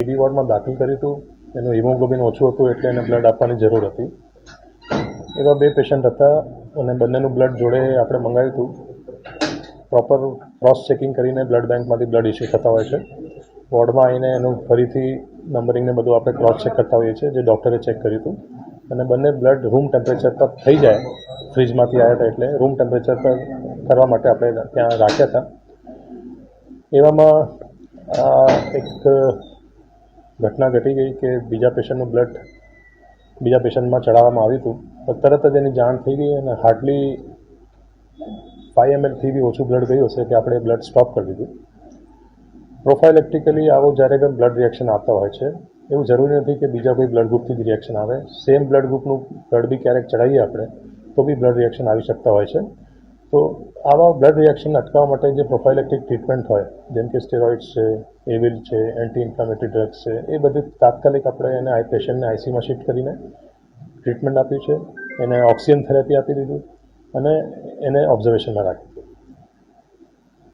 TB વોર્ડમાં દાખલ કર્યું હતું. એનું હિમોગ્લોબિન ઓછું હતું એટલે એને બ્લડ આપવાની જરૂર હતી. એવા 2 પેશન્ટ હતા અને બંનેનું બ્લડ જોડે આપણે મંગાવ્યું હતું. પ્રોપર ક્રોસ ચેકિંગ કરીને બ્લડ બેંકમાંથી બ્લડ ઇસ્યુ થતા હોય છે. વોર્ડમાં આવીને એનું ફરીથી નંબરિંગને બધું આપણે ક્રોસ ચેક કરતા હોઈએ છીએ, જે ડૉક્ટરે ચેક કર્યું હતું. અને બંને બ્લડ રૂમ ટેમ્પરેચર પર થઈ જાય, ફ્રીજમાંથી આવ્યા હતા એટલે રૂમ ટેમ્પરેચર પર કરવા માટે આપણે ત્યાં રાખ્યા હતા. એવામાં એક ઘટના ઘટી ગઈ કે બીજા પેશન્ટનું બ્લડ બીજા પેશન્ટમાં ચડાવવામાં આવ્યું હતું. તો તરત જ એની જાણ થઈ ગઈ અને હાર્ડલી 5 mlથી બી ઓછું બ્લડ ગયું હશે કે આપણે બ્લડ સ્ટોપ કરી દીધું. પ્રોફાઇલેક્ટિકલી આવો જ્યારે પણ બ્લડ રિએક્શન આવતા હોય છે, એવું જરૂરી નથી કે બીજા કોઈ બ્લડ ગ્રુપથી જ રિએક્શન આવે. સેમ બ્લડ ગ્રુપનું બ્લડ બી ક્યારેક ચડાવીએ આપણે તો બી બ્લડ રિએક્શન આવી શકતા હોય છે. તો આવા બ્લડ રિએક્શન અટકાવવા માટે જે પ્રોફાઇલેક્ટિક ટ્રીટમેન્ટ હોય, જેમ કે સ્ટેરોઇડ્સ છે, એવિલ છે, એન્ટી ઇન્ફ્લામેટરી ડ્રગ્સ છે, એ બધી તાત્કાલિક આપણે એને પેશન્ટને આઈસીયુમાં શિફ્ટ કરીને ટ્રીટમેન્ટ આપ્યું છે. એને ઓક્સિજન થેરાપી આપી દીધું અને એને ઓબ્ઝર્વેશનમાં રાખ્યું.